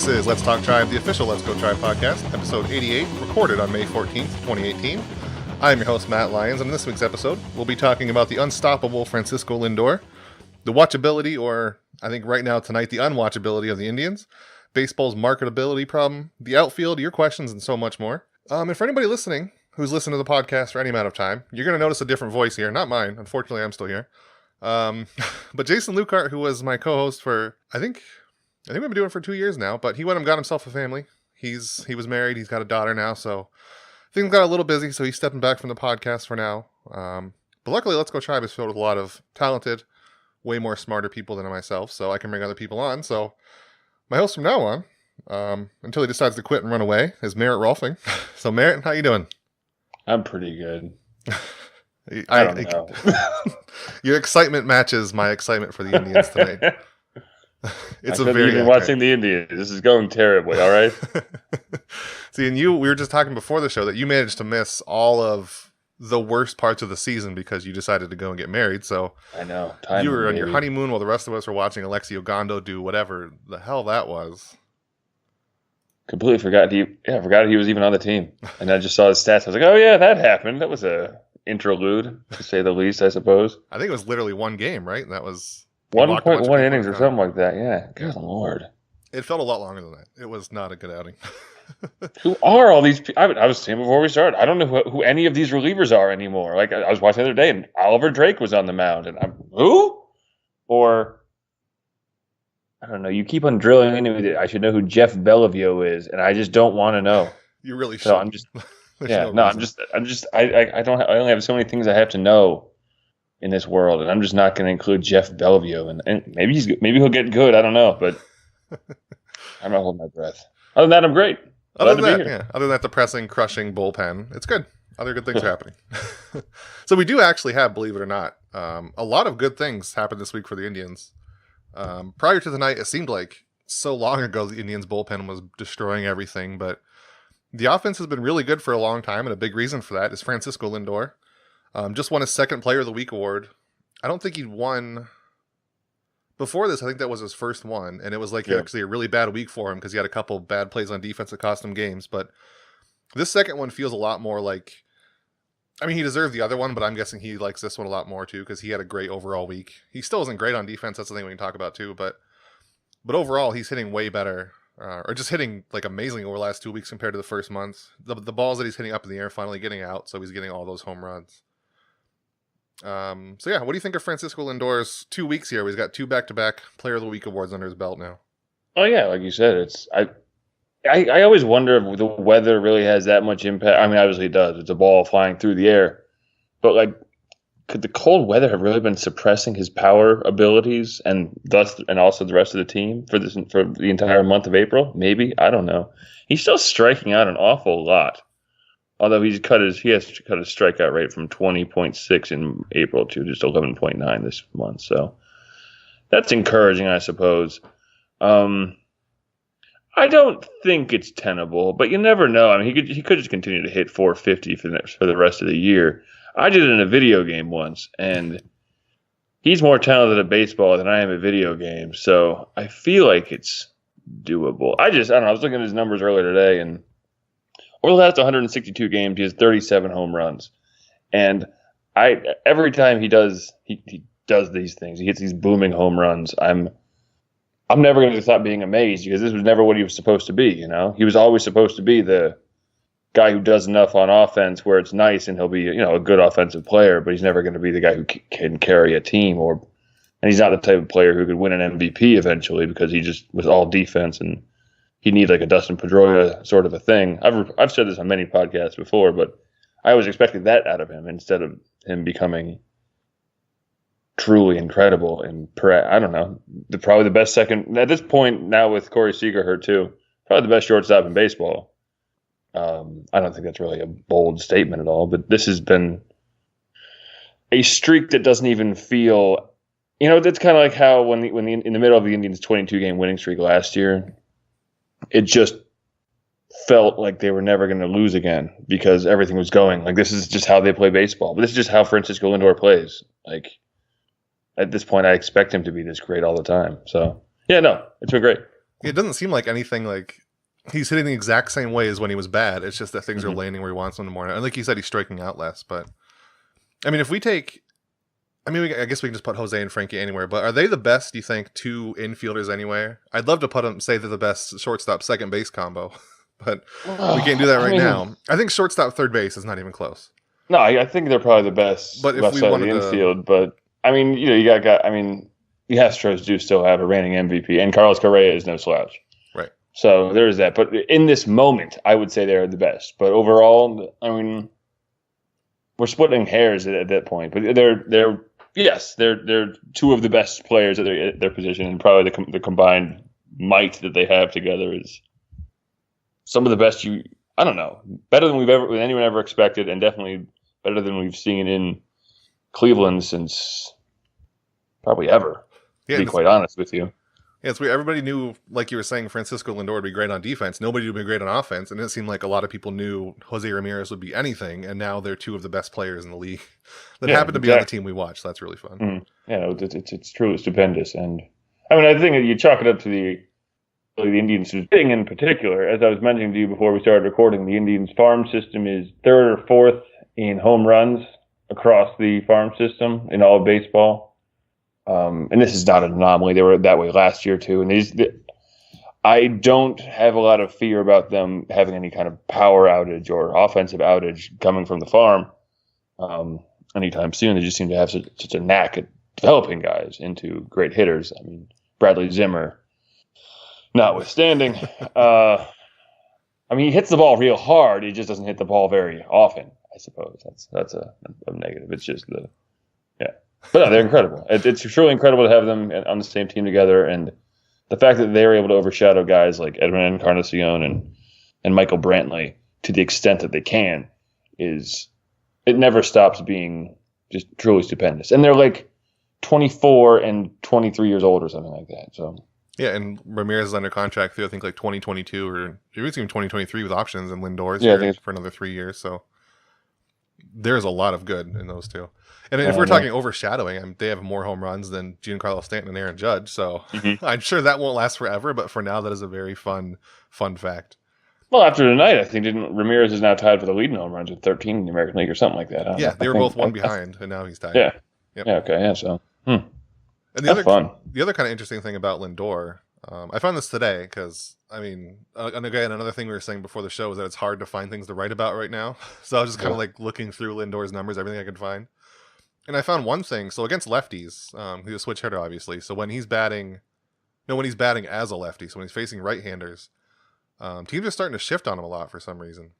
This is Let's Talk Tribe, the official Let's Go Tribe podcast, episode 88, recorded on May 14th, 2018. I'm your host, Matt Lyons, and in this week's episode, we'll be talking about the unstoppable Francisco Lindor, the watchability, or I think right now tonight, the unwatchability of the Indians, baseball's marketability problem, the outfield, your questions, and so much more. And for anybody listening who's listened to the podcast for any amount of time, you're going to notice a different voice here. Not mine. Unfortunately, I'm still here. But Jason Lukart, who was my co-host for, I think we've been doing it for 2 years now, but he went and got himself a family. He was married. He's got a daughter now, so things got a little busy, so he's stepping back from the podcast for now. But luckily, Let's Go Tribe is filled with a lot of talented, way more smarter people than myself, so I can bring other people on. So my host from now on, until he decides to quit and run away, is Merritt Rolfing. So Merritt, how you doing? I'm pretty good. I don't know. Your excitement matches my excitement for the Indians tonight. It's a very even watching the Indians. This is going terribly. All right. See, and we were just talking before the show that you managed to miss all of the worst parts of the season because you decided to go and get married. So I know you were on your honeymoon while the rest of us were watching Alexi Ogando do whatever the hell that was. Completely forgot he was even on the team, and I just saw his stats. I was like, oh yeah, that happened. That was a interlude, to say the least, I suppose. I think it was literally one game, right? And that was 1.1 innings or something like that. Yeah. Good Lord. It felt a lot longer than that. It was not a good outing. Who are all these people? I was saying before we started, I don't know who any of these relievers are anymore. Like, I was watching the other day, and Oliver Drake was on the mound, and who? Or, I don't know. You keep on drilling into me that I should know who Jeff Bellevue is, and I just don't want to know. You really should. So I'm just, I only have so many things I have to know in this world, and I'm just not going to include Jeff Bellevue, and maybe he'll get good. I don't know, but I'm not holding my breath. Other than that, I'm great. Other than that depressing, crushing bullpen, it's good. Other good things are happening. So we do actually have, believe it or not, a lot of good things happened this week for the Indians. Prior to the night, it seemed like so long ago the Indians bullpen was destroying everything, but the offense has been really good for a long time, and a big reason for that is Francisco Lindor. Just won his second Player of the Week award. I don't think he'd won before this. I think that was his first one, and it was actually a really bad week for him because he had a couple bad plays on defense that cost him games. But this second one feels a lot more like, I mean, he deserved the other one, but I'm guessing he likes this one a lot more too because he had a great overall week. He still isn't great on defense. That's the thing we can talk about too. But overall, he's hitting way better. Or just hitting like amazing over the last 2 weeks compared to the first month. The balls that he's hitting up in the air finally getting out, so he's getting all those home runs. So yeah, what do you think of Francisco Lindor's 2 weeks here? He's got 2 back-to-back Player of the Week awards under his belt now. Oh yeah, like you said, I always wonder if the weather really has that much impact. I mean, obviously it does. It's a ball flying through the air, but like, could the cold weather have really been suppressing his power abilities and also the rest of the team for the entire month of April? Maybe. I don't know. He's still striking out an awful lot. Although he has to cut his strikeout rate from 20.6 in April to just 11.9 this month. So that's encouraging, I suppose. I don't think it's tenable, but you never know. I mean, he could just continue to hit 450 for the rest of the year. I did it in a video game once, and he's more talented at baseball than I am at video games, so I feel like it's doable. I don't know. I was looking at his numbers earlier today, and over the last 162 games, he has 37 home runs. And every time he does these things, he hits these booming home runs, I'm never going to stop being amazed because this was never what he was supposed to be, you know? He was always supposed to be the guy who does enough on offense where it's nice and he'll be, a good offensive player, but he's never going to be the guy who can carry a team and he's not the type of player who could win an MVP eventually because he just was all defense and he needs like a Dustin Pedroia sort of a thing. I've said this on many podcasts before, but I always expected that out of him instead of him becoming truly incredible and I don't know, probably the best second at this point now with Corey Seager hurt too, probably the best shortstop in baseball. I don't think that's really a bold statement at all, but this has been a streak that doesn't even feel, that's kind of like how when in the middle of the Indians' 22-game winning streak last year, it just felt like they were never going to lose again because everything was going. Like, this is just how they play baseball. But this is just how Francisco Lindor plays. Like, at this point, I expect him to be this great all the time. So, yeah, no, it's been great. It doesn't seem like anything like he's hitting the exact same way as when he was bad. It's just that things are landing where he wants them more. And like you said, he's striking out less. But I mean, if we take, I mean, I guess we can just put Jose and Frankie anywhere. But are they the best? Do you think 2 infielders anywhere? I'd love to put them, say they're the best shortstop second base combo, but we can't do that right now. I think shortstop third base is not even close. No, I think they're probably the best but left side of the infield. But I mean, you got. I mean, the Astros do still have a reigning MVP, and Carlos Correa is no slouch. Right. So there's that. But in this moment, I would say they're the best. But overall, I mean, we're splitting hairs at that point. But they're 2 of the best players at their position, and probably the combined might that they have together is some of the best. I don't know, better than anyone ever expected, and definitely better than we've seen in Cleveland since probably ever. To be quite honest with you. Yeah, it's weird. Everybody knew, like you were saying, Francisco Lindor would be great on defense. Nobody would be great on offense, and it seemed like a lot of people knew Jose Ramirez would be anything, and now they're 2 of the best players in the league that happen to be on the team we watch. So that's really fun. Mm-hmm. Yeah, it's truly stupendous, and I mean, I think you chalk it up to the Indians' thing in particular. As I was mentioning to you before we started recording, the Indians' farm system is 3rd or 4th in home runs across the farm system in all of baseball. And this is not an anomaly. They were that way last year too. And I don't have a lot of fear about them having any kind of power outage or offensive outage coming from the farm anytime soon. They just seem to have such a knack at developing guys into great hitters. I mean, Bradley Zimmer, notwithstanding. I mean, he hits the ball real hard. He just doesn't hit the ball very often, I suppose. That's a negative. It's just But no, they're incredible. It's truly incredible to have them on the same team together, and the fact that they were able to overshadow guys like Edwin Encarnacion and Michael Brantley to the extent that they can it never stops being just truly stupendous. And they're like 24 and 23 years old or something like that. So yeah, and Ramirez is under contract through I think like 2022 or even 2023 with options, and Lindor's here for another 3 years. So there's a lot of good in those 2. And if we're talking overshadowing, they have more home runs than Giancarlo Stanton and Aaron Judge. So I'm sure that won't last forever. But for now, that is a very fun fact. Well, after tonight, I think Ramirez is now tied for the lead in home runs with 13 in the American League or something like that. They were both one behind, and now he's tied. Yeah. Yep. Yeah. Okay. Yeah. So. And the other kind of interesting thing about Lindor, I found this today because I mean, and again, another thing we were saying before the show is that it's hard to find things to write about right now. So I was just kind of like looking through Lindor's numbers, everything I could find. And I found one thing. So against lefties, he's a switch hitter, obviously. So when he's batting as a lefty, so when he's facing right-handers, teams are starting to shift on him a lot for some reason.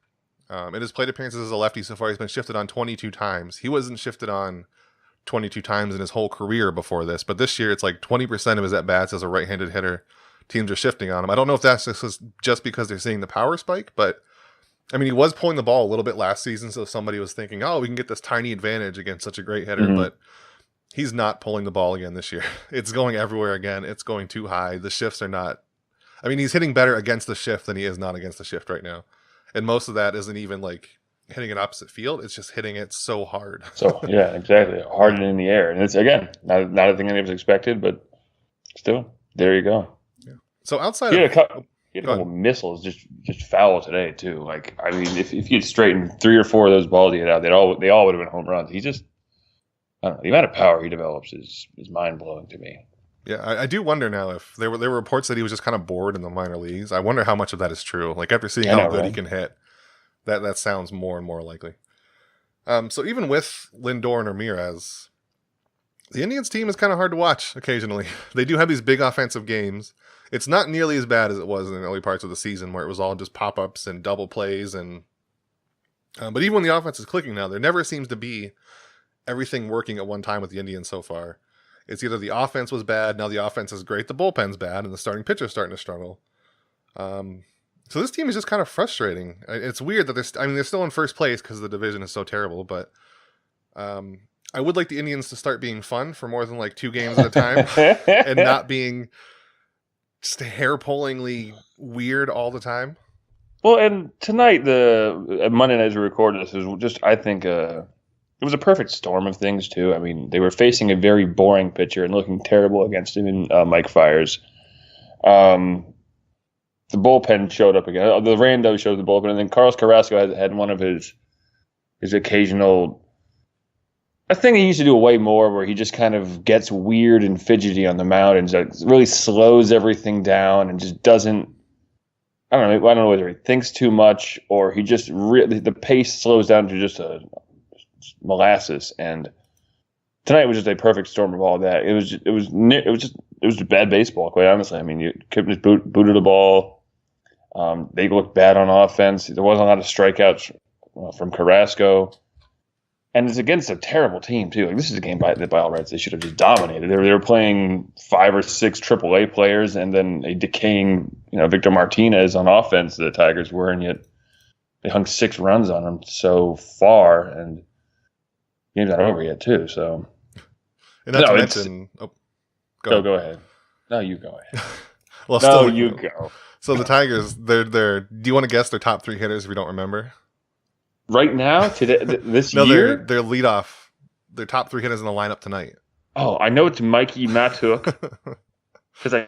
In his plate appearances as a lefty so far, he's been shifted on 22 times. He wasn't shifted on 22 times in his whole career before this, but this year it's like 20% of his at-bats as a right-handed hitter. Teams are shifting on him. I don't know if that's just because they're seeing the power spike, but I mean, he was pulling the ball a little bit last season, so somebody was thinking, oh, we can get this tiny advantage against such a great hitter, but he's not pulling the ball again this year. It's going everywhere again. It's going too high. The shifts are not... I mean, he's hitting better against the shift than he is not against the shift right now. And most of that isn't even like hitting an opposite field. It's just hitting it so hard. So, yeah, exactly. Hard and in the air. And it's, again, not a thing any of us expected, but still, there you go. Yeah. So outside he had a couple missiles just foul today too. Like, I mean, if he had straightened 3 or 4 of those balls he hit out, they all would have been home runs. He just, I don't know, the amount of power he develops is mind blowing to me. Yeah, I do wonder now if there were reports that he was just kind of bored in the minor leagues. I wonder how much of that is true. Like after seeing how good he can hit, that sounds more and more likely. So even with Lindor and Ramirez, the Indians team is kind of hard to watch occasionally. They do have these big offensive games. It's not nearly as bad as it was in the early parts of the season where it was all just pop-ups and double plays. And but even when the offense is clicking now, there never seems to be everything working at one time with the Indians so far. It's either the offense was bad, now the offense is great, the bullpen's bad, and the starting pitcher's starting to struggle. So this team is just kind of frustrating. It's weird that they're still in first place because the division is so terrible, but I would like the Indians to start being fun for more than like 2 games at a time and not being just hair-pullingly weird all the time. Well, and tonight, Monday night as we record this, was just, I think, it was a perfect storm of things, too. I mean, they were facing a very boring pitcher and looking terrible against him in Mike Fiers. the bullpen showed up again. The rando showed the bullpen, and then Carlos Carrasco had one of his occasional. A thing he used to do way more, where he just kind of gets weird and fidgety on the mound and just really slows everything down and just doesn't. I don't know whether he thinks too much or he just the pace slows down to just a molasses. And tonight was just a perfect storm of all that. It was bad baseball, quite honestly. I mean, Kipnis booted the ball. They looked bad on offense. There wasn't a lot of strikeouts from Carrasco. And it's against a terrible team, too. Like, this is a game that by all rights they should have just dominated. They were playing 5 or 6 AAA players and then a decaying, Victor Martinez on offense the Tigers were, and yet they hung 6 runs on him so far, and the game's not over yet, too. So, and not to mention, go ahead. No, you go ahead. Well, no, you go. So the Tigers, they're. Do you want to guess their top 3 hitters if you don't remember? Right now, today, this no, year? Their leadoff, their top 3 hitters in the lineup tonight. Oh, I know it's Mikey Matuk because I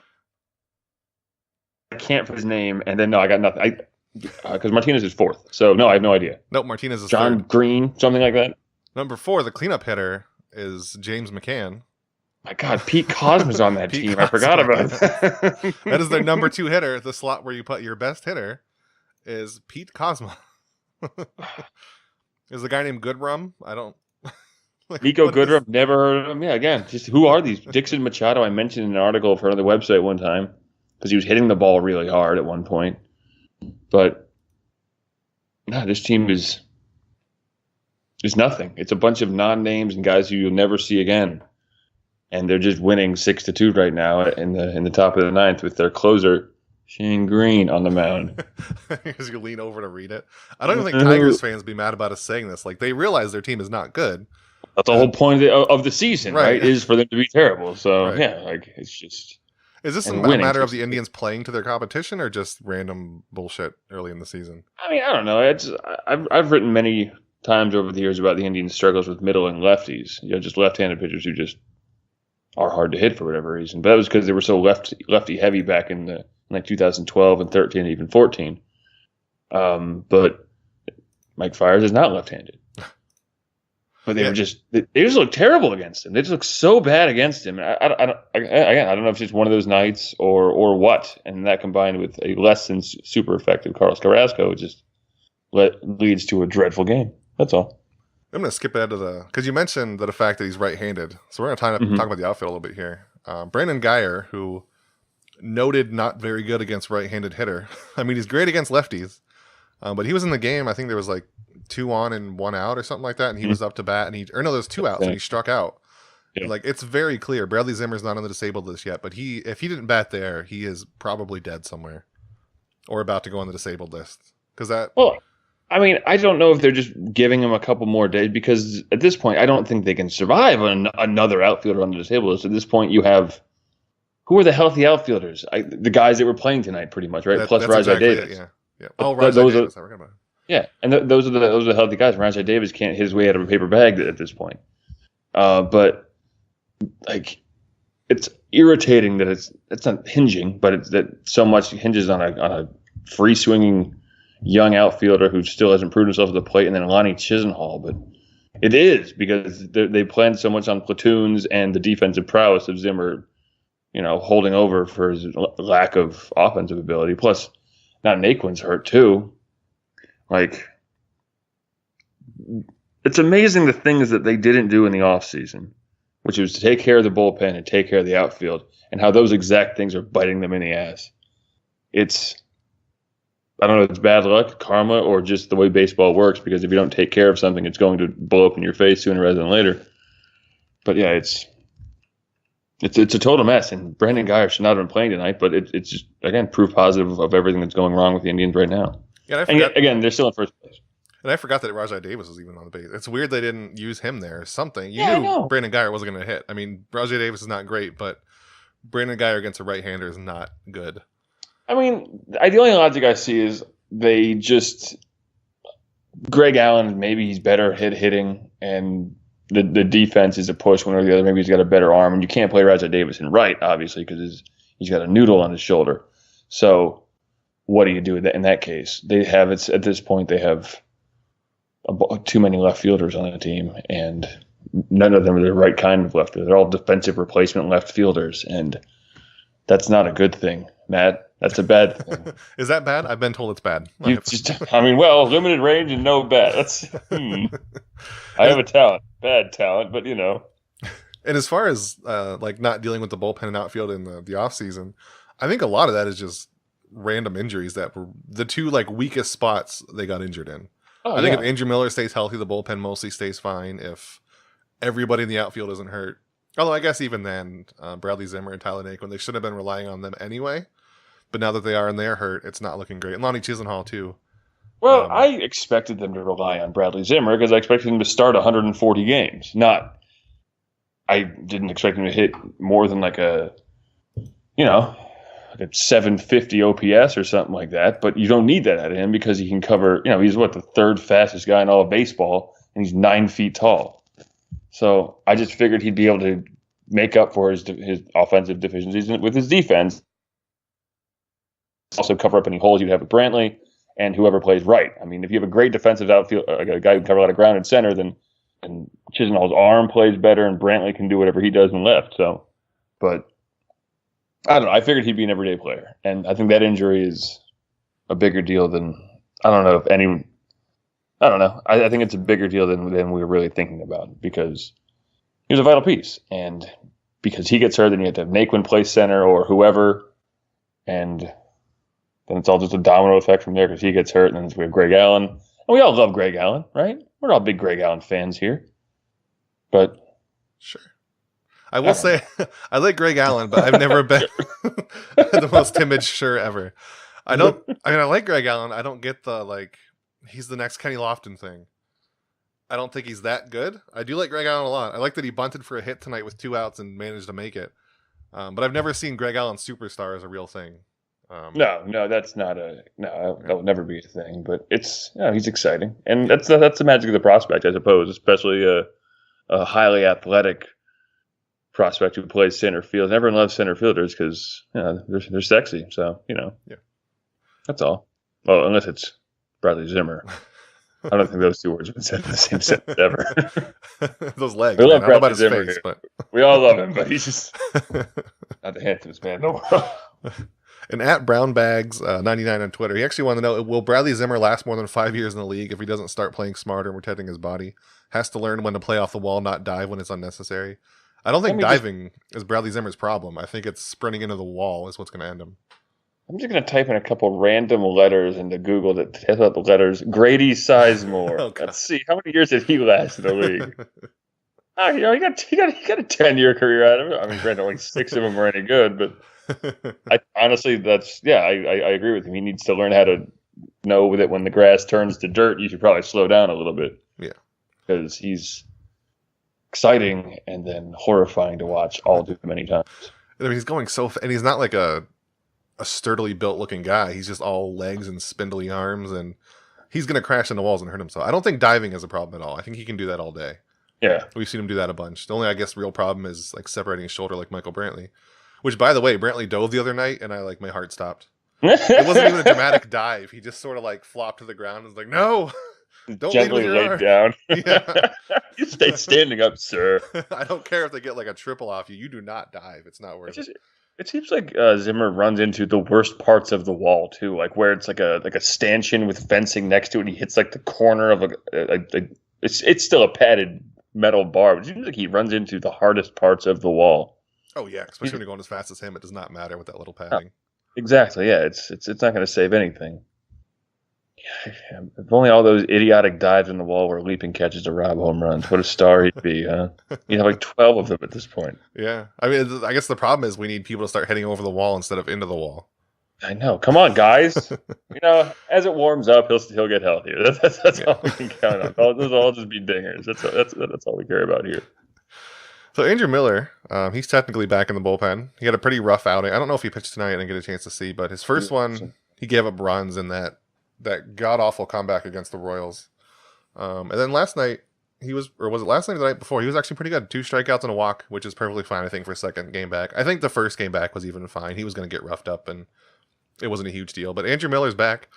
can't put his name, and then no, I got nothing. Because Martinez is 4th, so no, I have no idea. Nope, Martinez is John 3rd. Green, something like that. Number 4, the cleanup hitter is James McCann. My God, Pete Cosma's on that team. I forgot about that. That is their number 2 hitter. The slot where you put your best hitter is Pete Cosma. Is a guy named Goodrum? I don't. Nico Goodrum, never heard of him. Yeah, again, just who are these? Dixon Machado, I mentioned in an article for another website one time because he was hitting the ball really hard at one point. But no, this team is nothing. It's a bunch of non-names and guys who you'll never see again, and they're just winning 6-2 right now in the top of the 9th with their closer Shane Green on the mound. As you lean over to read it, I don't even think Tigers fans be mad about us saying this. Like, they realize their team is not good. That's the whole point of the season, right? Is for them to be terrible. So yeah, like it's just. Is this a matter of the Indians playing to their competition or just random bullshit early in the season? I mean, I don't know. I've written many times over the years about the Indians' struggles with middle and lefties. Just left-handed pitchers who just are hard to hit for whatever reason. But that was because they were so lefty heavy back in like 2012 and 13 and even 14. But Mike Fiers is not left-handed. But they just look terrible against him. They just look so bad against him. I don't know if it's just one of those nights or what. And that combined with a less than super effective Carlos Carrasco just leads to a dreadful game. That's all. I'm going to skip ahead to because you mentioned the fact that he's right-handed. So we're going to talk about the outfield a little bit here. Brandon Guyer, who noted not very good against right-handed hitter. I mean, he's great against lefties. But he was in the game. I think there was like 2 on and 1 out or something like that. And he was up to bat there's 2 outs and he struck out. Yeah. Like, it's very clear. Bradley Zimmer's not on the disabled list yet, but if he didn't bat there, he is probably dead somewhere or about to go on the disabled list. Well, I mean, I don't know if they're just giving him a couple more days because at this point, I don't think they can survive another outfielder on the disabled list. At this point, you have who are the healthy outfielders? The guys that were playing tonight, pretty much, right? Plus Rajai exactly Davis. Yeah. Oh, Rajai Davis. I forgot about it. Yeah, and those are the healthy guys. Rajai Davis can't hit his way out of a paper bag at this point. But like, it's irritating that it's not hinging, but it's that so much hinges on a free swinging young outfielder who still hasn't proved himself at the plate, and then Lonnie Chisenhall. But it is because they planned so much on platoons and the defensive prowess of Zimmer, holding over for his lack of offensive ability. Plus, now Naquin's hurt too. Like, it's amazing the things that they didn't do in the offseason, which was to take care of the bullpen and take care of the outfield, and how those exact things are biting them in the ass. I don't know if it's bad luck, karma, or just the way baseball works, because if you don't take care of something, it's going to blow up in your face sooner rather than later. But yeah, it's a total mess, and Brandon Guyer should not have been playing tonight, but it's just, again, proof positive of everything that's going wrong with the Indians right now. Yeah, and again, they're still in first place. And I forgot that Rajai Davis was even on the base. It's weird they didn't use him there or something. You knew Brandon Guyer wasn't going to hit. I mean, Rajai Davis is not great, but Brandon Guyer against a right-hander is not good. I mean, the only logic I see is they just Greg Allen, maybe he's better hitting, and the defense is a push one or the other. Maybe he's got a better arm, and you can't play Rajai Davis in right, obviously, because he's got a noodle on his shoulder. So what do you do in that case? They have at this point they have too many left fielders on the team, and none of them are the right kind of left fielder. They're all defensive replacement left fielders, and that's not a good thing, Matt. That's a bad thing. Is that bad? I've been told it's bad. Limited range and no bat. That's I have a talent, bad talent, but And as far as like not dealing with the bullpen and outfield in the off season, I think a lot of that is just random injuries that were the two like weakest spots they got injured in. I think if Andrew Miller stays healthy, the bullpen mostly stays fine. If everybody in the outfield isn't hurt, although I guess even then, Bradley Zimmer and Tyler Naquin, they should have been relying on them anyway. But now that they are and they're hurt, it's not looking great. And Lonnie Chisenhall too. Well, I expected them to rely on Bradley Zimmer because I expected him to start 140 games. I didn't expect him to hit more than like a 750 OPS or something like that. But you don't need that out of him because he can cover. He's the third fastest guy in all of baseball, and he's 9 feet tall. So I just figured he'd be able to make up for his offensive deficiencies with his defense. Also cover up any holes you'd have with Brantley and whoever plays right. I mean, if you have a great defensive outfield, a guy who can cover a lot of ground in center, then Chisenhall's arm plays better, and Brantley can do whatever he does in left. So, but I don't know. I figured he'd be an everyday player, and I think that injury is a bigger deal than I don't know. I think it's a bigger deal than we were really thinking about because he was a vital piece, and because he gets hurt, then you have to have Naquin play center or whoever, and then it's all just a domino effect from there because he gets hurt, and then we have Greg Allen. And we all love Greg Allen, right? We're all big Greg Allen fans here. But sure. I will say I like Greg Allen, but I've never been the most timid sure ever. I like Greg Allen. I don't get the he's the next Kenny Lofton thing. I don't think he's that good. I do like Greg Allen a lot. I like that he bunted for a hit tonight with 2 outs and managed to make it. But I've never seen Greg Allen superstar as a real thing. No, that's not that will never be a thing. But it's he's exciting, and that's the magic of the prospect, I suppose, especially a highly athletic prospect who plays center field. And everyone loves center fielders because they're sexy. So that's all. Well, unless it's Bradley Zimmer. I don't think those two words have been said in the same sentence ever. Those legs. We love I don't know about his Zimmer face, but we all love him, but he's just not the handsomest man in the world. And at BrownBags99 on Twitter, he actually wanted to know, will Bradley Zimmer last more than 5 years in the league if he doesn't start playing smarter and protecting his body? Has to learn when to play off the wall, not dive when it's unnecessary. I don't think diving is Bradley Zimmer's problem. I think it's sprinting into the wall is what's going to end him. I'm just going to type in a couple random letters into Google that tell out the letters Grady Sizemore. Oh, let's see, how many years did he last in the league? He got a 10-year career out of it. I mean, granted, only 6 of them were any good, but I honestly, I agree with him. He needs to learn how to know that when the grass turns to dirt, you should probably slow down a little bit. Yeah, because he's exciting and then horrifying to watch all too many times. I mean, he's going and he's not like a sturdily built looking guy. He's just all legs and spindly arms, and he's going to crash into walls and hurt himself. I don't think diving is a problem at all. I think he can do that all day. Yeah, we've seen him do that a bunch. The only, I guess, real problem is like separating his shoulder, like Michael Brantley. Which, by the way, Brantley dove the other night, and my heart stopped. It wasn't even a dramatic dive. He just sort of flopped to the ground and was like, "No, don't gently lay down." Yeah. You stay standing up, sir. I don't care if they get a triple off you. You do not dive. It's not worth it. It seems like Zimmer runs into the worst parts of the wall too, like where it's like a stanchion with fencing next to it. And he hits the corner of it's still a padded metal bar, but it seems like he runs into the hardest parts of the wall. Oh yeah, especially when you're going as fast as him, it does not matter with that little padding. Exactly, yeah. It's not going to save anything. If only all those idiotic dives in the wall were leaping catches to rob home runs. What a star he'd be, huh? He'd have 12 of them at this point. Yeah, I mean, I guess the problem is we need people to start heading over the wall instead of into the wall. I know. Come on, guys. As it warms up, he'll get healthier. That's all we can count on. Those will all just be dingers. That's all we care about here. So Andrew Miller, he's technically back in the bullpen. He had a pretty rough outing. I don't know if he pitched tonight. I didn't get a chance to see, but his first one, he gave up runs in that god-awful comeback against the Royals. And then last night, was it last night or the night before? He was actually pretty good. 2 strikeouts and a walk, which is perfectly fine, I think, for a second game back. I think the first game back was even fine. He was going to get roughed up and it wasn't a huge deal. But Andrew Miller's back.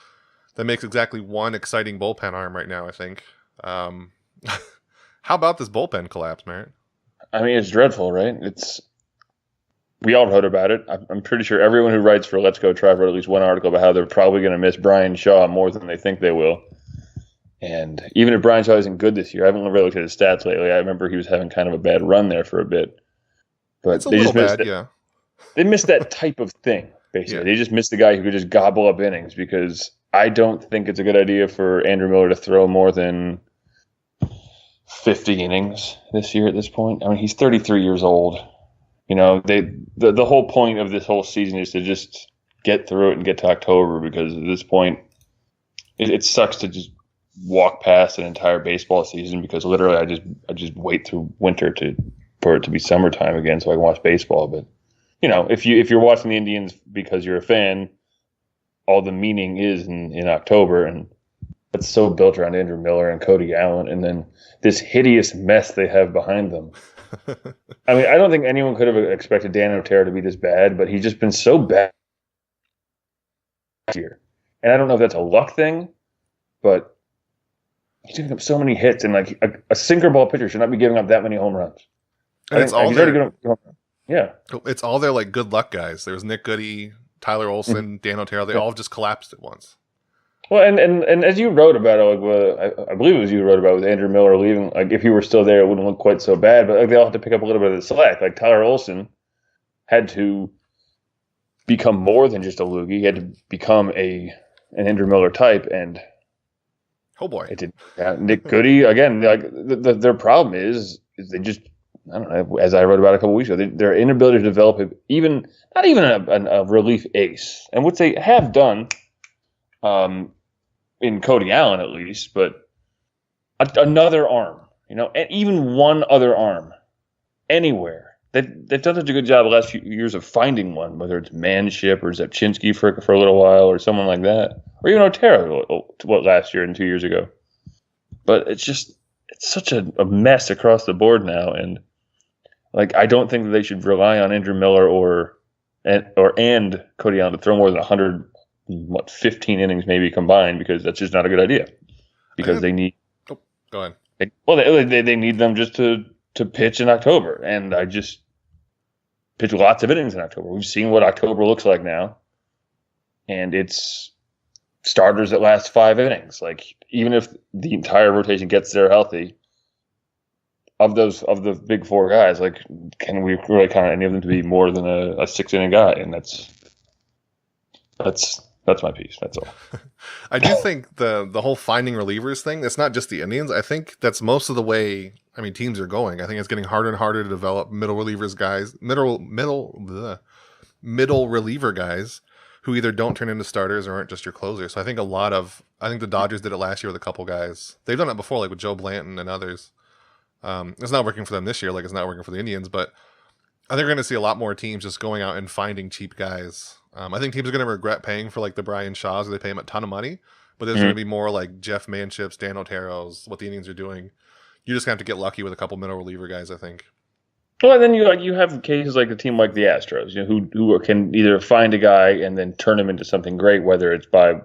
That makes exactly one exciting bullpen arm right now, I think. How about this bullpen collapse, Merritt? I mean, it's dreadful, right? We all wrote about it. I'm pretty sure everyone who writes for Let's Go Tribe wrote at least one article about how they're probably going to miss Brian Shaw more than they think they will. And even if Brian Shaw isn't good this year, I haven't really looked at his stats lately. I remember he was having kind of a bad run there for a bit. But it's a little bad, yeah. They missed that type of thing, basically. Yeah. They just missed the guy who could just gobble up innings, because I don't think it's a good idea for Andrew Miller to throw more than 50 innings this year at this point. I mean, he's 33 years old. You know, the whole point of this whole season is to just get through it and get to October, because at this point, it sucks to just walk past an entire baseball season, because literally I just wait through winter for it to be summertime again so I can watch baseball. But you know, if you're watching the Indians because you're a fan, all the meaning is in October, and it's so built around Andrew Miller and Cody Allen, and then this hideous mess they have behind them. I mean, I don't think anyone could have expected Dan Otero to be this bad, but he's just been so bad here. And I don't know if that's a luck thing, but he's giving up so many hits, and like a sinker ball pitcher should not be giving up that many home runs. And it's all their, yeah. It's all their like good luck guys. There was Nick Goody, Tyler Olson, Dan Otero. They all just collapsed at once. Well, and as you wrote about it, like, I believe it was you who wrote about it with Andrew Miller leaving. Like, if he were still there, it wouldn't look quite so bad. But like, they all had to pick up a little bit of the slack. Like, Tyler Olson had to become more than just a loogie. He had to become an Andrew Miller type. And oh boy, it did. Nick Goody again. Like their problem is they just, I don't know. As I wrote about a couple weeks ago, their inability to develop not even a relief ace, and what they have done. In Cody Allen, at least, but another arm, you know, and even one other arm anywhere. They've done such a good job the last few years of finding one, whether it's Manship or Zepchinski for a little while or someone like that, or even Otero, last year and 2 years ago. But it's such a mess across the board now, and like I don't think that they should rely on Andrew Miller or Cody Allen to throw more than 15 innings maybe combined, because that's just not a good idea. Because they need. Oh, go ahead. They need them just to pitch in October, and I just pitch lots of innings in October. We've seen what October looks like now, and it's starters that last 5 innings. Like, even if the entire rotation gets there healthy, of the big 4 guys, like, can we really count any of them to be more than a 6-inning guy? And that's my piece. That's all. I do think the whole finding relievers thing, it's not just the Indians. I think that's most of the way, I mean, teams are going. I think it's getting harder and harder to develop middle reliever guys who either don't turn into starters or aren't just your closers. So I think the Dodgers did it last year with a couple guys. They've done it before, like with Joe Blanton and others. It's not working for them this year, like it's not working for the Indians, but I think we're going to see a lot more teams just going out and finding cheap guys. I think teams are going to regret paying for like the Brian Shaws, or they pay them a ton of money, but there's going to be more like Jeff Manships, Dan Oteros, what the Indians are doing. You just have to get lucky with a couple middle reliever guys, I think. Well, and then you have cases like a team like the Astros, you know, who can either find a guy and then turn him into something great, whether it's by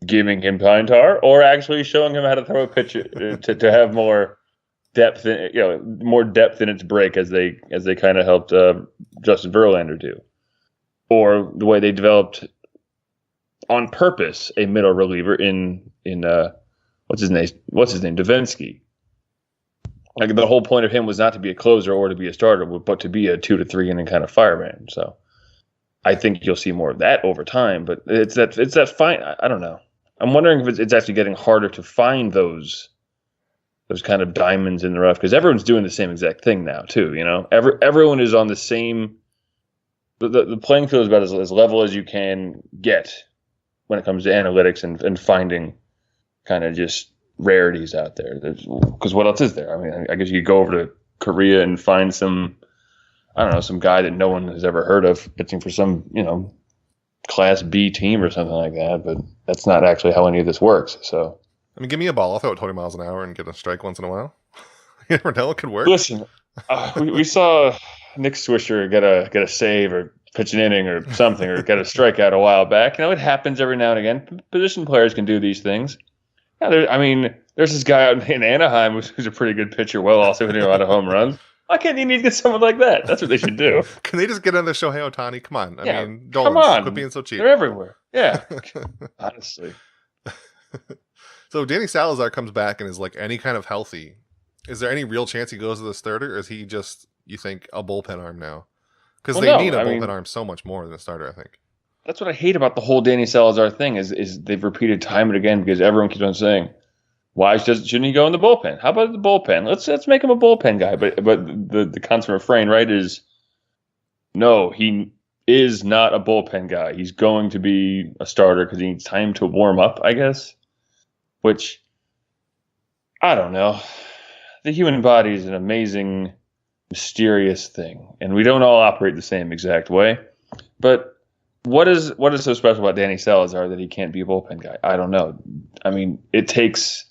giving him pine tar or actually showing him how to throw a pitch to have more depth, more depth in its break, as they kind of helped Justin Verlander do. Or the way they developed on purpose a middle reliever in what's his name, Davinsky. Like, the whole point of him was not to be a closer or to be a starter, but to be a 2 to 3 inning kind of fireman. So I think you'll see more of that over time. But it's that fine. I don't know. I'm wondering if it's actually getting harder to find those kind of diamonds in the rough, because everyone's doing the same exact thing now too. You know, everyone is on the same. The playing field is about as level as you can get when it comes to analytics and finding kind of just rarities out there. Because what else is there? I mean, I guess you could go over to Korea and find some guy that no one has ever heard of pitching for some, Class B team or something like that. But that's not actually how any of this works. So, I mean, give me a ball, I'll throw it 20 miles an hour and get a strike once in a while. You never know, it could work. Listen, we saw Nick Swisher get a save or pitch an inning or something or get a strikeout a while back. It happens every now and again. Position players can do these things. Yeah, there's this guy out in Anaheim who's a pretty good pitcher, also hitting a lot of home runs. Why can't you need to get someone like that? That's what they should do. Can they just get on the Shohei Ohtani? Come on. Dolan, come on. Quit being so cheap. They're everywhere. Yeah. Honestly. So Danny Salazar comes back and is like any kind of healthy. Is there any real chance he goes to the starter, or is he just, you think, a bullpen arm now? Because they need a bullpen arm so much more than a starter, I think. That's what I hate about the whole Danny Salazar thing is they've repeated time and again because everyone keeps on saying, why shouldn't he go in the bullpen? How about the bullpen? Let's make him a bullpen guy. But the constant refrain, right, is no, he is not a bullpen guy. He's going to be a starter because he needs time to warm up, I guess. Which, I don't know. The human body is an amazing, mysterious thing. And we don't all operate the same exact way. But what is so special about Danny Salazar that he can't be a bullpen guy? I don't know. It takes,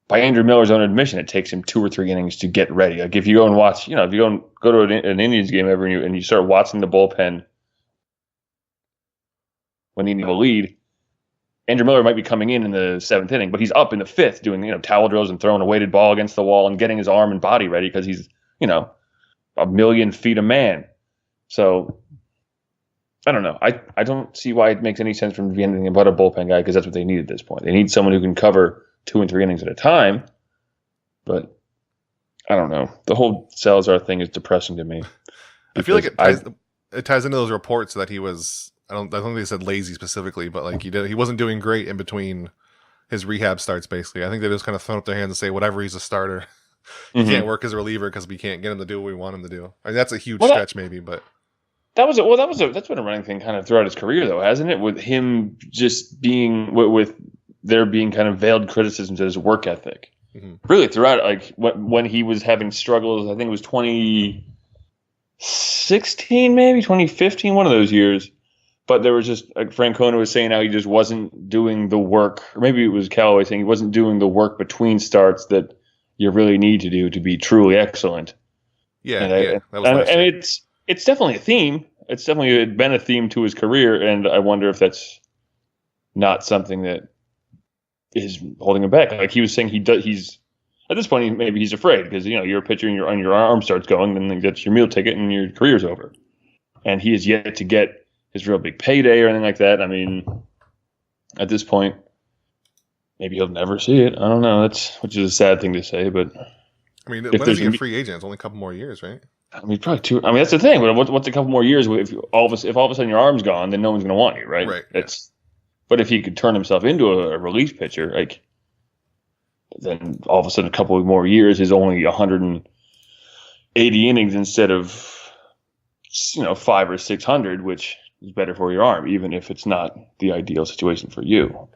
by Andrew Miller's own admission, it takes him 2 or 3 innings to get ready. Like if you go and watch, if you go to an Indians game ever and you start watching the bullpen when they need a lead, Andrew Miller might be coming in the 7th inning, but he's up in the 5th doing towel drills and throwing a weighted ball against the wall and getting his arm and body ready because he's a million feet a man. So I don't know. I don't see why it makes any sense for him to be anything but a bullpen guy because that's what they need at this point. They need someone who can cover 2 and 3 innings at a time. But I don't know. The whole Salazar thing is depressing to me. I feel like it ties into those reports that he was. I don't think they said lazy specifically, but like he wasn't doing great in between his rehab starts. Basically, I think they just kind of thrown up their hands and say whatever, he's a starter. He can't work as a reliever because we can't get him to do what we want him to do. That's a huge stretch, maybe, but. That's been a running thing kind of throughout his career, though, hasn't it? With him just being with there being kind of veiled criticisms of his work ethic, really throughout. Like when he was having struggles, I think it was 2016, maybe 2015, one of those years. But there was just like Francona was saying how he just wasn't doing the work, or maybe it was Callaway saying he wasn't doing the work between starts that you really need to do to be truly excellent. Yeah, that was it's definitely a theme. It's definitely been a theme to his career, and I wonder if that's not something that is holding him back. Like he was saying, he's at this point maybe he's afraid because you're a pitcher and your arm starts going, then that's your meal ticket and your career's over. And he is yet to get his real big payday or anything like that. At this point, maybe he'll never see it. I don't know. Which is a sad thing to say, but when is he a free agent? It's only a couple more years, right? Probably 2. That's the thing. But what's a couple more years? If all of a sudden your arm's gone, then no one's going to want you, right? Right. But if he could turn himself into a relief pitcher, then all of a sudden a couple of more years is only 180 innings instead of 500 or 600, which is better for your arm, even if it's not the ideal situation for you.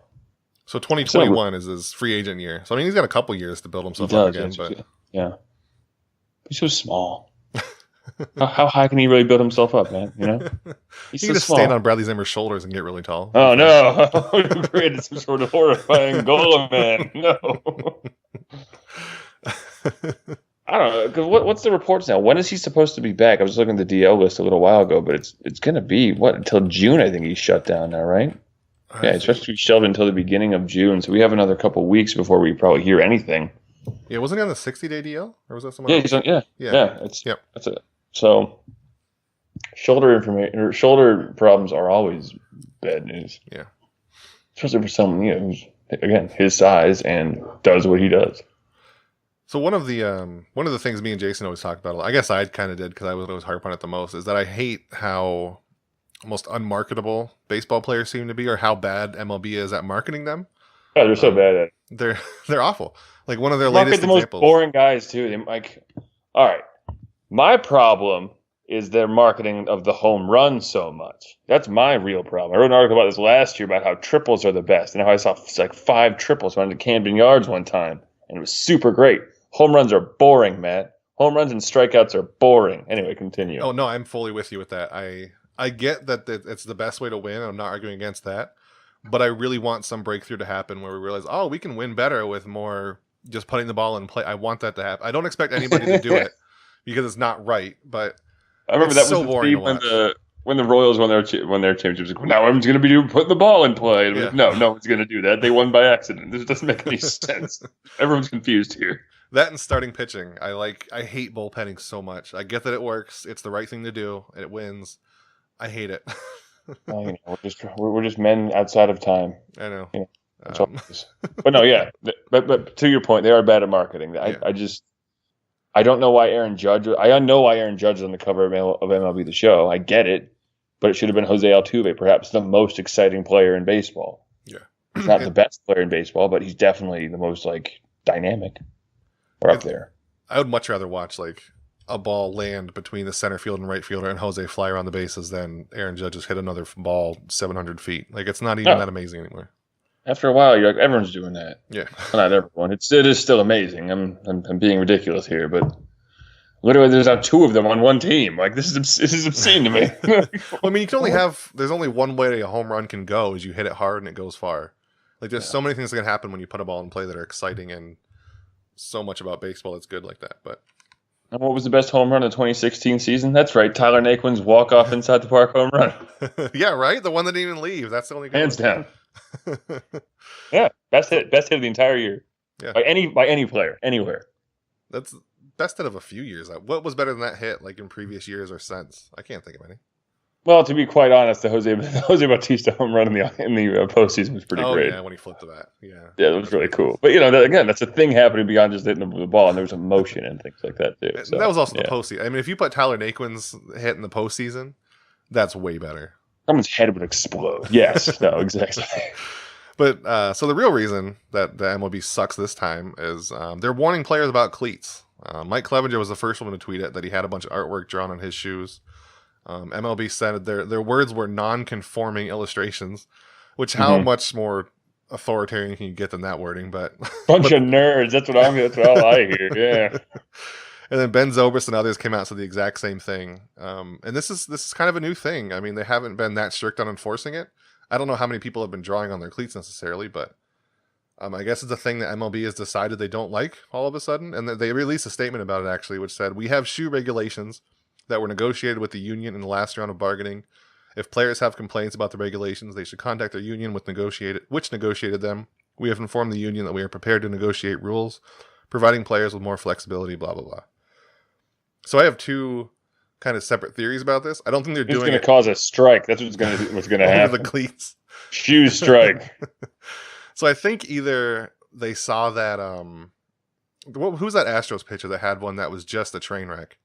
So 2021 is his free agent year. So he's got a couple years to build himself up again. But yeah, he's so small. How high can he really build himself up, man? He can just stand on Bradley Zimmer's shoulders and get really tall. Oh no! You created some sort of horrifying golem man. No. I don't know. Cause what's the reports now? When is he supposed to be back? I was looking at the DL list a little while ago, but it's going to be until June? I think he's shut down now, right? Yeah, it's supposed to be shelved until the beginning of June, so we have another couple weeks before we probably hear anything. Yeah, wasn't he on the 60-day DL, or was that someone else? Yeah. That's it. So shoulder problems are always bad news. Yeah, especially for someone who's again his size and does what he does. So one of the things me and Jason always talk about, I guess I kind of did because I was always harp on it the most, is that I hate how almost unmarketable baseball players seem to be, or how bad MLB is at marketing them. Oh, they're so bad at it. They're awful. Like one of their latest examples. Most boring guys too. They're like, all right, my problem is their marketing of the home run so much. That's my real problem. I wrote an article about this last year about how triples are the best, and how I saw like 5 triples around the Camden Yards one time, and it was super great. Home runs are boring, Matt. Home runs and strikeouts are boring. Anyway, continue. Oh no, I'm fully with you with that. I get that it's the best way to win. I'm not arguing against that, but I really want some breakthrough to happen where we realize, we can win better with more just putting the ball in play. I want that to happen. I don't expect anybody to do it because it's not right, but I remember that so was boring when the Royals won their championships, like, now everyone's going to be putting the ball in play. Yeah. Like, no one's going to do that. They won by accident. This doesn't make any sense. Everyone's confused here. That and starting pitching. I hate bullpenning so much. I get that it works. It's the right thing to do, and it wins. I hate it. We're just men outside of time. I know. Yeah, that's all it is. But no, yeah. But to your point, they are bad at marketing. I don't know why Aaron Judge. I know why Aaron Judge is on the cover of MLB The Show. I get it, but it should have been Jose Altuve, perhaps the most exciting player in baseball. Yeah, he's not the best player in baseball, but he's definitely the most dynamic. Or up there. I would much rather watch a ball land between the center field and right fielder and Jose fly around the bases than Aaron Judge just hit another ball 700 feet. It's not even that amazing anymore. After a while, you're like, everyone's doing that. Yeah, not everyone. It is still amazing. I'm being ridiculous here, but literally, there's now 2 of them on one team. This is obscene to me. Well, you can only there's only one way a home run can go is you hit it hard and it goes far. There's so many things that can happen when you put a ball in play that are exciting and so much about baseball that's good like that. But and what was the best home run in the 2016 season? That's right, Tyler Naquin's walk-off inside the park home run. Yeah, right? The one that didn't even leave. That's the only good hands down. Yeah, best hit of the entire year. Yeah. By any player, anywhere. That's best hit of a few years. What was better than that hit in previous years or since? I can't think of any. Well, to be quite honest, the Jose Bautista home run in the postseason was pretty great. Yeah, when he flipped to that. Yeah, that was really cool. But again, that's a thing happening beyond just hitting the ball, and there was emotion and things like that too. So, that was also the postseason. If you put Tyler Naquin's hit in the postseason, that's way better. Someone's head would explode. Yes, no, exactly. But so the real reason that the MLB sucks this time is they're warning players about cleats. Mike Clevenger was the first one to tweet it that he had a bunch of artwork drawn on his shoes. MLB said their words were non-conforming illustrations, which how much more authoritarian can you get than that wording? But bunch of nerds. That's all I hear. Yeah. And then Ben Zobrist and others came out and said the exact same thing. And this is kind of a new thing. They haven't been that strict on enforcing it. I don't know how many people have been drawing on their cleats necessarily, but I guess it's a thing that MLB has decided they don't like all of a sudden. And they released a statement about it actually, which said, "We have shoe regulations that were negotiated with the union in the last round of bargaining. If players have complaints about the regulations, they should contact their union which negotiated them. We have informed the union that we are prepared to negotiate rules, providing players with more flexibility, blah, blah, blah." So I have 2 kind of separate theories about this. I don't think they're doing it. It's going to cause a strike. That's what's going to happen. The cleats. Shoe strike. So I think either they saw that, who's that Astros pitcher that had one that was just a train wreck?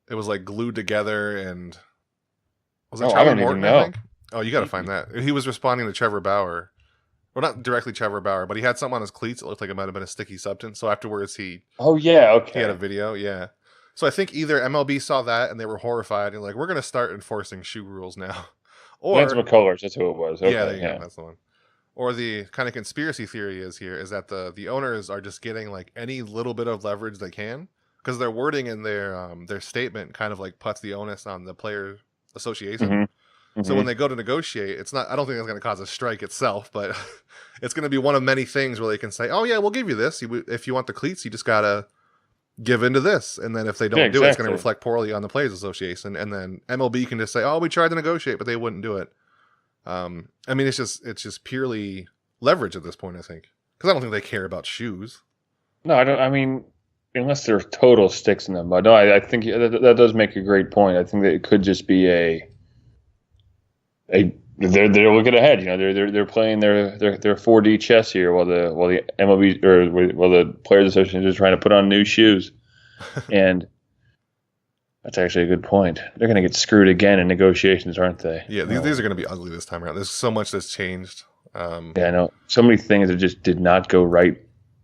It was glued together and was it Trevor Morton, I think? Oh, you got to find that. He was responding to Trevor Bauer. Well, not directly Trevor Bauer, but he had something on his cleats. It looked like it might have been a sticky substance. So afterwards he he had a video. Yeah. So I think either MLB saw that and they were horrified and we're going to start enforcing shoe rules now. Or Lance McCullers, that's who it was. Okay, yeah, there you go. That's the one. Or the kind of conspiracy theory is that the owners are just getting any little bit of leverage they can. Because their wording in their statement kind of puts the onus on the player association. Mm-hmm. So when they go to negotiate, it's not. I don't think it's going to cause a strike itself, but it's going to be one of many things where they can say, "Oh yeah, we'll give you this. If you want the cleats, you just gotta give into this." And then if they don't do it, it's going to reflect poorly on the players association. And then MLB can just say, "Oh, we tried to negotiate, but they wouldn't do it." It's just purely leverage at this point. I think because I don't think they care about shoes. No, I don't. Unless there are total sticks in them. But no, I think that does make a great point. I think that it could just be they're looking ahead. They're playing their 4D chess here while the MLB while the Players Association is trying to put on new shoes. And that's actually a good point. They're going to get screwed again in negotiations, aren't they? Yeah, these are going to be ugly this time around. There's so much that's changed. I know. So many things that just did not go right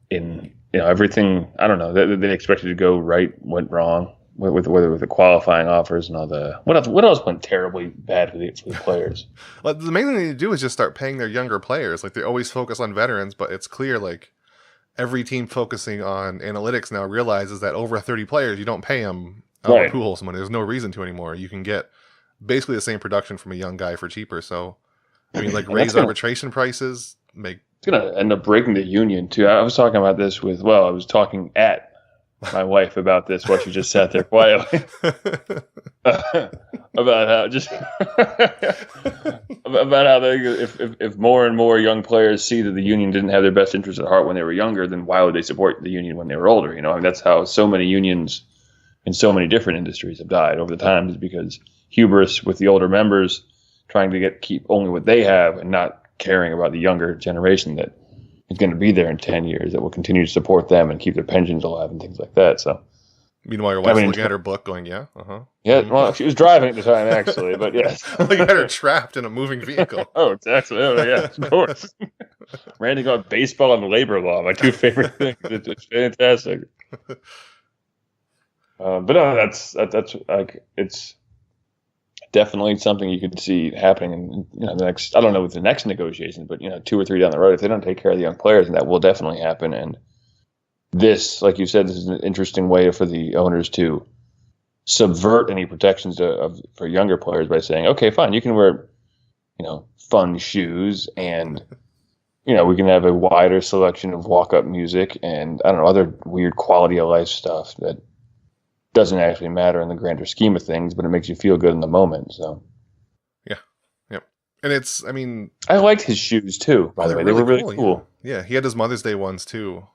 in. Everything, I don't know, they expected to go right went wrong with the qualifying offers and all the what else went terribly bad for the players. Well, the main thing they need to do is just start paying their younger players. They always focus on veterans, but it's clear every team focusing on analytics now realizes that over 30 players you don't pay them Pujols money. There's no reason to anymore. You can get basically the same production from a young guy for cheaper. So raise arbitration prices, make. It's going to end up breaking the union, too. I was talking about this I was talking at my wife about this while she just sat there quietly. About how just about how they, if more and more young players see that the union didn't have their best interests at heart when they were younger, then why would they support the union when they were older? I mean, that's how so many unions in so many different industries have died over the time, is because hubris with the older members trying to keep only what they have and not caring about the younger generation that is going to be there in 10 years, that will continue to support them and keep their pensions alive and things like that. So, meanwhile, your wife's looking at her book going, yeah, yeah, well, she was driving at the time, actually, but yes. You had her trapped in a moving vehicle. Oh, exactly. Oh, yeah, of course. Ranting about baseball and labor law, my two favorite things. It's fantastic. But no, that's like, it's definitely something you could see happening in the next, I don't know with the next negotiations, but 2 or 3 down the road, if they don't take care of the young players, and that will definitely happen. And this, like you said, this is an interesting way for the owners to subvert any protections for younger players by saying, okay, fine, you can wear, fun shoes, and we can have a wider selection of walk-up music and I don't know, other weird quality of life stuff that doesn't actually matter in the grander scheme of things, but it makes you feel good in the moment. So, yeah, and I liked his shoes too. By the way, they were really cool. Yeah, he had his Mother's Day ones too,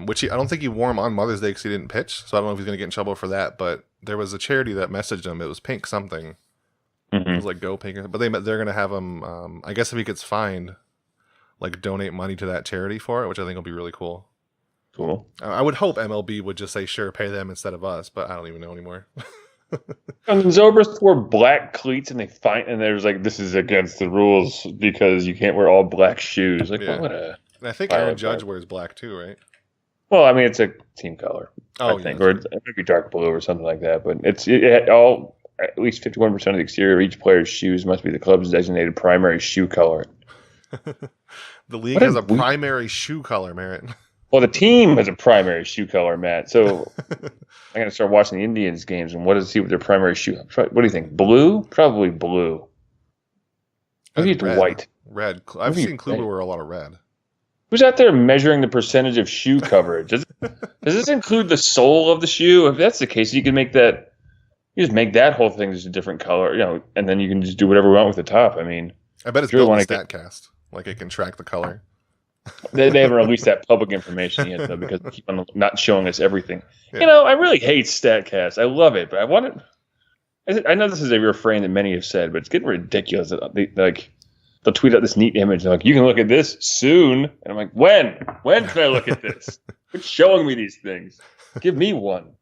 which I don't think he wore them on Mother's Day because he didn't pitch. So I don't know if he's going to get in trouble for that. But there was a charity that messaged him. It was Pink something. Mm-hmm. It was like Go Pink, but they're going to have him. I guess if he gets fined, like donate money to that charity for it, which I think will be really cool. Cool. I would hope MLB would just say, sure, pay them instead of us, but I don't even know anymore. And Zobrist wore black cleats, and there's like, this is against the rules because you can't wear all black shoes. Like, yeah. What a... And I think Aaron Judge wears black too, right? Well, I mean, it's a team color, I think, or it might be dark blue or something like that. But at least 51% of the exterior of each player's shoes must be the club's designated primary shoe color. The league has a primary shoe color, Merritt. Well, the team has a primary shoe color, Matt. So I'm going to start watching the Indians games, and what does see with their primary shoe? What do you think? Blue? Probably blue. Maybe it's white. Red. I've seen Kluber wear a lot of red. Who's out there measuring the percentage of shoe coverage? Does this include the sole of the shoe? If that's the case, you can make that. You just make that whole thing just a different color, and then you can just do whatever you want with the top. I mean, I bet it's built in StatCast, like it can track the color. They haven't released that public information yet, though, because they keep on not showing us everything. Yeah. I really hate StatCast. I love it, but I know this is a refrain that many have said, but it's getting ridiculous. They'll tweet out this neat image. They're like, you can look at this soon. And I'm like, when? When can I look at this? Quit showing me these things. Give me one.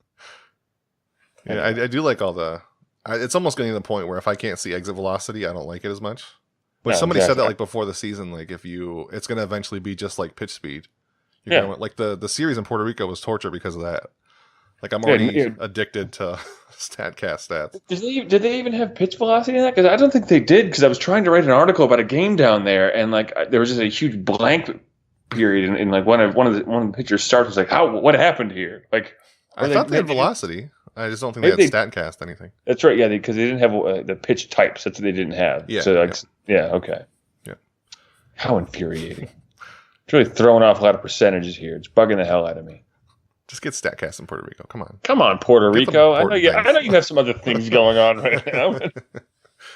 Yeah, I do like all the... it's almost getting to the point where if I can't see exit velocity, I don't like it as much. But somebody said that before the season, it's going to eventually be just like pitch speed. The series in Puerto Rico was torture because of that. Like I'm already addicted to StatCast stats. Did they even have pitch velocity in that? Because I don't think they did. Because I was trying to write an article about a game down there, and there was just a huge blank period in one of the pitchers starts was like, what happened here? Like I thought they had velocity. I just don't think they had StatCast anything. That's right. Yeah, because they didn't have the pitch types. That's what they didn't have. Yeah. So okay. Yeah. How infuriating! It's really throwing off a lot of percentages here. It's bugging the hell out of me. Just get StatCast in Puerto Rico. Come on, Puerto Rico. I know you have some other things going on right now.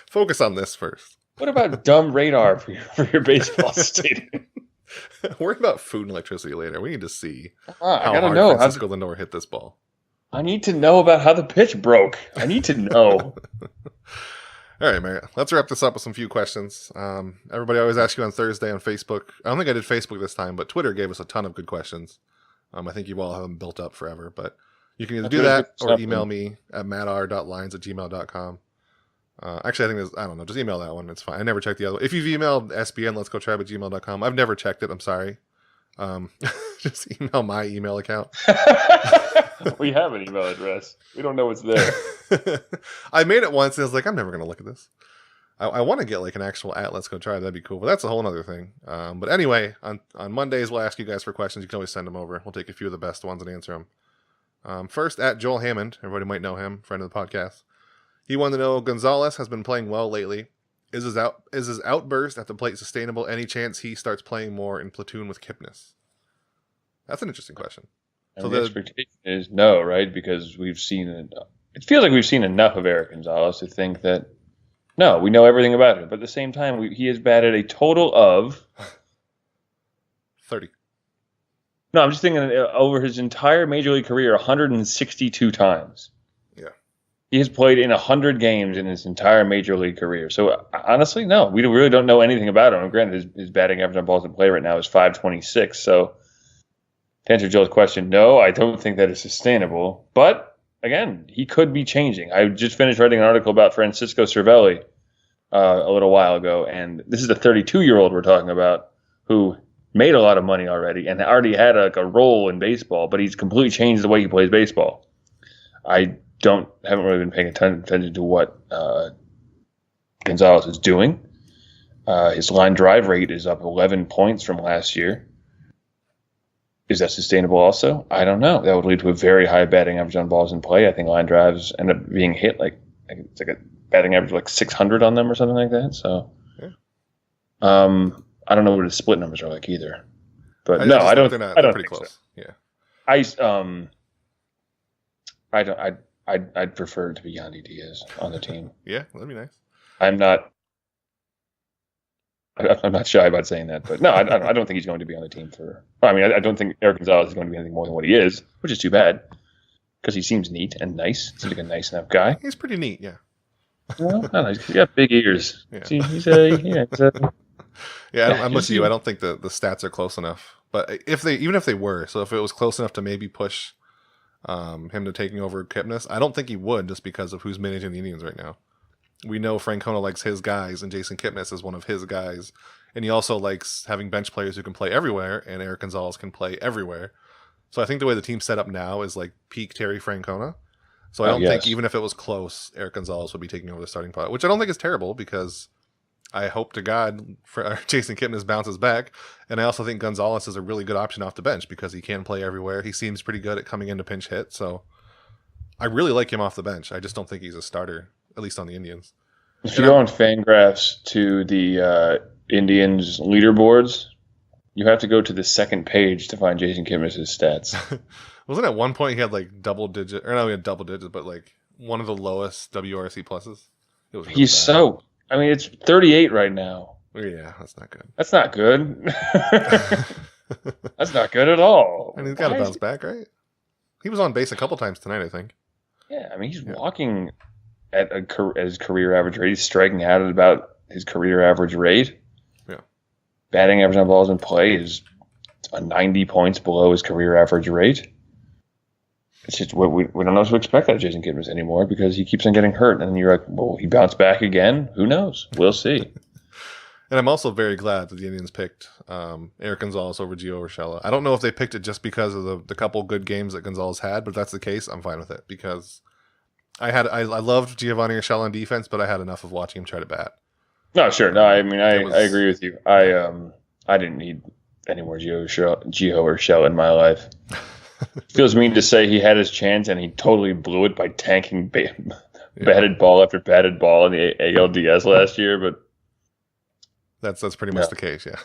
Focus on this first. What about dumb radar for your baseball stadium? Worry about food and electricity later. We need to see how hard Francisco Lindor hit this ball. I need to know about how the pitch broke. I need to know. All right, Mario. Let's wrap this up with some few questions. Everybody always asks you on Thursday on Facebook. I don't think I did Facebook this time, but Twitter gave us a ton of good questions. I think you all have them built up forever, but you can either do that or email me at mattar.lines@gmail.com. Actually, I think I don't know. Just email that one. It's fine. I never checked the other one. If you've emailed SBN, let's go tribe at gmail.com. I've never checked it. I'm sorry. Just email my email account. We have an email address. We don't know what's there. I made it once and I was like, I'm never going to look at this. I want to get like an actual Let's Go Try. That'd be cool. But that's a whole other thing. But anyway, on Mondays, we'll ask you guys for questions. You can always send them over. We'll take a few of the best ones and answer them. First, at Joel Hammond. Everybody might know him, friend of the podcast. He wanted to know, Gonzalez has been playing well lately. Is his outburst at the plate sustainable? Any chance he starts playing more in platoon with Kipnis? That's an interesting question. I So mean, the expectation is no, right? Because we've seen it. It feels like we've seen enough of Eric Gonzalez to think that no, we know everything about him. But at the same time, he has batted a total of 30. No, I'm just thinking over his entire major league career, 162 times. Yeah. He has played in 100 games in his entire major league career. So honestly, no, we really don't know anything about him. And granted, his batting average on balls in play right now is 526. So to answer Joe's question, no, I don't think that is sustainable. But again, he could be changing. I just finished writing an article about Francisco Cervelli a little while ago, and this is the 32-year-old we're talking about who made a lot of money already and already had a role in baseball, but he's completely changed the way he plays baseball. I haven't really been paying attention to what Gonzalez is doing. His line drive rate is up 11 points from last year. Is that sustainable also? I don't know. That would lead to a very high batting average on balls in play. I think line drives end up being hit it's like a batting average of like 600 on them or something like that. So, yeah. I don't know what his split numbers are like either. But I don't. They're pretty close. So. Yeah. I'd prefer it to be Yandy Diaz on the team. Yeah, that'd be nice. I'm not shy about saying that, but no, I don't think he's going to be on the team I don't think Eric Gonzalez is going to be anything more than what he is, which is too bad because he seems neat and nice. Seems like a nice enough guy. He's pretty neat, yeah. Well, I don't know, he's got big ears. Yeah. See, I'm with you. I don't think the stats are close enough. But even if they were, so if it was close enough to maybe push him to taking over Kipnis, I don't think he would just because of who's managing the Indians right now. We know Francona likes his guys, and Jason Kipnis is one of his guys. And he also likes having bench players who can play everywhere, and Eric Gonzalez can play everywhere. So I think the way the team's set up now is like peak Terry Francona. So I don't think even if it was close, Eric Gonzalez would be taking over the starting spot, which I don't think is terrible because I hope to God Jason Kipnis bounces back. And I also think Gonzalez is a really good option off the bench because he can play everywhere. He seems pretty good at coming in to pinch hit. So I really like him off the bench. I just don't think he's a starter, at least on the Indians. If you go on Fangraphs to the Indians leaderboards, you have to go to the second page to find Jason Kipnis' stats. Wasn't at one point he had like double digit, or no, he had double digits, but like one of the lowest WRC pluses? It was really bad. It's 38 right now. Yeah, that's not good. That's not good. That's not good at all. And he's got to bounce back, right? He was on base a couple times tonight, I think. Yeah, he's walking at his career average rate. He's striking out at about his career average rate. Yeah. Batting average on balls in play is 90 points below his career average rate. It's just we don't know what to expect out of Jason Kipnis anymore because he keeps on getting hurt. And then you're like, well, he bounced back again? Who knows? We'll see. And I'm also very glad that the Indians picked Eric Gonzalez over Gio Urshela. I don't know if they picked it just because of the couple good games that Gonzalez had, but if that's the case, I'm fine with it because I loved Giovanni Urshela on defense, but I had enough of watching him try to bat. No, sure. No, I agree with you. I didn't need any more Gio Urshela in my life. Feels mean to say he had his chance and he totally blew it by tanking batted ball after batted ball in the ALDS last year, but that's pretty much the case, yeah.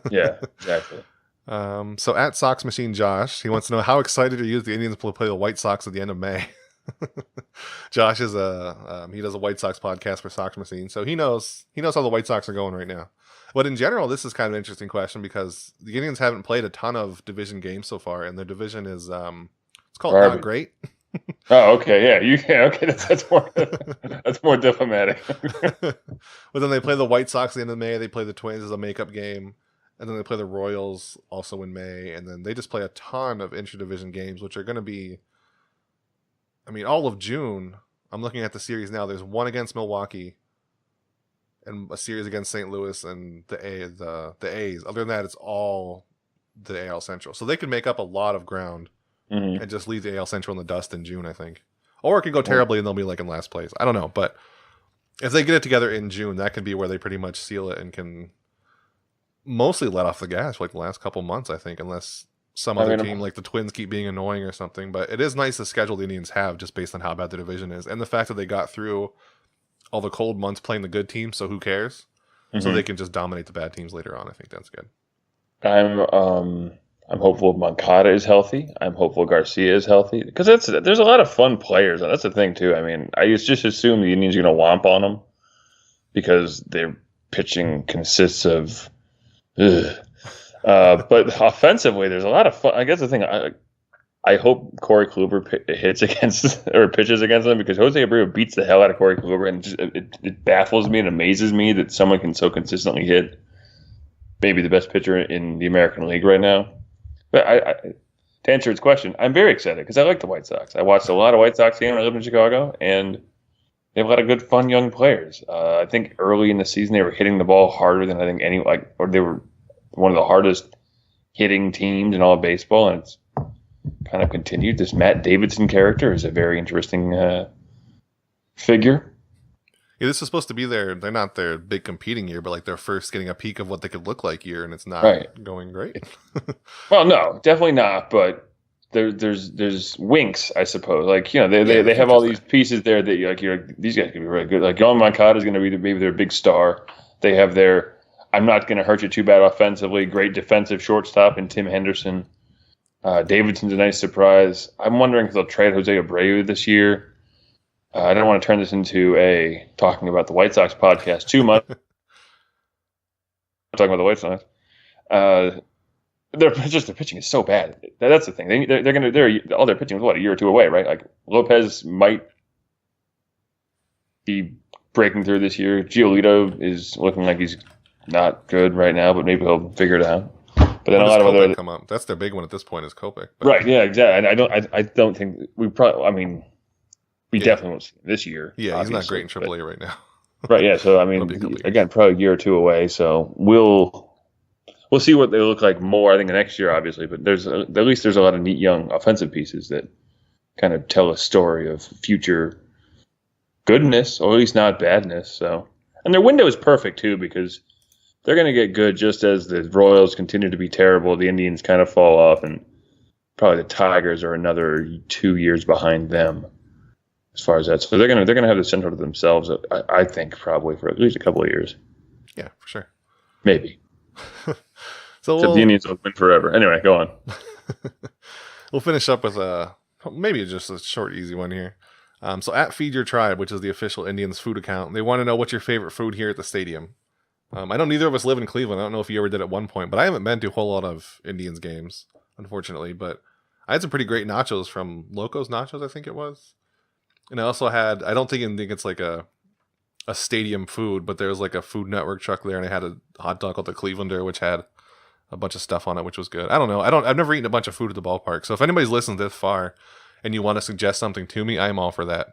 Yeah, exactly. So at Sox Machine Josh, he wants to know how excited are you that the Indians will play the White Sox at the end of May? Josh is he does a White Sox podcast for Sox Machine, so he knows how the White Sox are going right now. But in general, this is kind of an interesting question because the Indians haven't played a ton of division games so far, and their division is it's called not great. Oh, okay, yeah, okay, that's more diplomatic. But then they play the White Sox at the end of May. They play the Twins as a makeup game, and then they play the Royals also in May, and then they just play a ton of intra-division games, which are going to be, all of June. I'm looking at the series now. There's one against Milwaukee, and a series against St. Louis and the A's. Other than that, it's all the AL Central. So they could make up a lot of ground and just leave the AL Central in the dust in June, I think. Or it could go terribly and they'll be like in last place. I don't know. But if they get it together in June, that could be where they pretty much seal it and can mostly let off the gas for like the last couple months, I think, unless some other team like the Twins keep being annoying or something. But it is nice the schedule the Indians have just based on how bad the division is. And the fact that they got through all the cold months playing the good teams, so who I'm I'm hopeful Moncada is healthy. I'm hopeful Garcia is healthy because there's a lot of fun players, and that's the thing too. I mean, I just assume the Indians are going to womp on them because their pitching consists of. Ugh. But offensively, there's a lot of fun. I guess the thing I hope Corey Kluber hits against or pitches against them because Jose Abreu beats the hell out of Corey Kluber, and it baffles me and amazes me that someone can so consistently hit maybe the best pitcher in the American League right now. But to answer his question, I'm very excited because I like the White Sox. I watched a lot of White Sox games when I lived in Chicago, and they have a lot of good, fun young players. I think early in the season they were hitting the ball harder than I think or they were one of the hardest hitting teams in all of baseball, and it's kind of continued. This Matt Davidson character is a very interesting figure. Yeah, this is supposed to be they're not their big competing year, but like their first getting a peek of what they could look like year, and it's not going great. Well, no, definitely not, but there's winks, I suppose. Like, they have all these pieces there that these guys can be really good. Like Yohan Moncada is going to be maybe their big star. They have their I'm not going to hurt you too bad offensively, great defensive shortstop in Tim Henderson. Davidson's a nice surprise. I'm wondering if they'll trade Jose Abreu this year. I don't want to turn this into a talking about the White Sox podcast too much. Talking about the White Sox. Their pitching is so bad. That's the thing. All their pitching is a year or two away, right? Like Lopez might be breaking through this year. Giolito is looking like he's not good right now, but maybe he'll figure it out. But then a lot of other come up. That's their big one at this point is Kopech. Right? Yeah, exactly. I don't think we probably. I mean, we definitely won't see him this year. Yeah, he's not great in AAA right now. Right. Yeah. So I mean, again, probably a year or two away. So we'll see what they look like more. I think next year, obviously. But at least there's a lot of neat young offensive pieces that kind of tell a story of future goodness, or at least not badness. So, and their window is perfect too because they're going to get good just as the Royals continue to be terrible. The Indians kind of fall off, and probably the Tigers are another 2 years behind them as far as that. So they're going to have the center to themselves, I think, probably for at least a couple of years. Yeah, for sure. Maybe. So Except the Indians will win forever. Anyway, go on. We'll finish up with maybe just a short, easy one here. So at Feed Your Tribe, which is the official Indians food account, they want to know what's your favorite food here at the stadium. I know neither of us live in Cleveland. I don't know if you ever did at one point, but I haven't been to a whole lot of Indians games, unfortunately. But I had some pretty great nachos from Loco's Nachos, I think it was. And I also had, I don't think it's like a stadium food, but there was like a Food Network truck there, and I had a hot dog called the Clevelander, which had a bunch of stuff on it, which was good. I don't know. I've never eaten a bunch of food at the ballpark. So if anybody's listened this far and you want to suggest something to me, I'm all for that.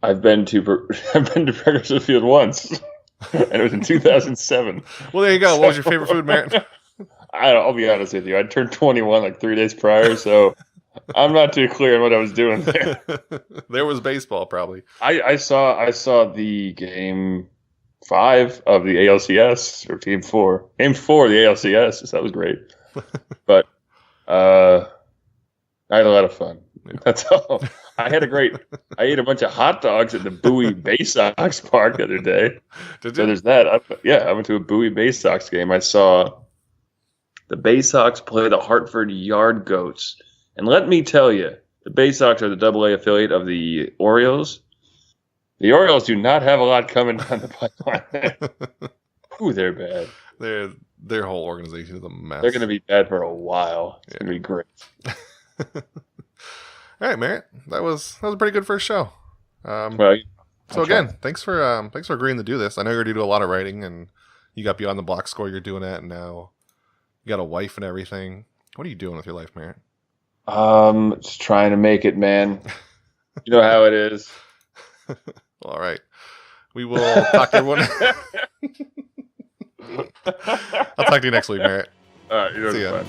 I've been to Progressive Field once, and it was in 2007. Well, there you go. What was your favorite food, Matt? I'll be honest with you. I turned 21 like 3 days prior, so I'm not too clear on what I was doing there. There was baseball, probably. I saw the game 5 of the ALCS, or game 4 of the ALCS. So that was great, but I had a lot of fun. That's all. I ate a bunch of hot dogs at the Bowie Bay Sox Park the other day. Did you? So there's that. I went to a Bowie Bay Sox game. I saw the Bay Sox play the Hartford Yard Goats. And let me tell you, the Bay Sox are the AA affiliate of the Orioles. The Orioles do not have a lot coming down the pipeline. Ooh, they're bad. Their whole organization is a mess. They're going to be bad for a while. It's going to be great. All right, Merritt. That was a pretty good first show. So again, thanks for agreeing to do this. I know you're going to do a lot of writing, and you got Beyond the Box Score. You're doing that, and now you got a wife and everything. What are you doing with your life, Merritt? Just trying to make it, man. You know how it is. All right. We will talk to everyone. I'll talk to you next week, Merritt. All right. See ya.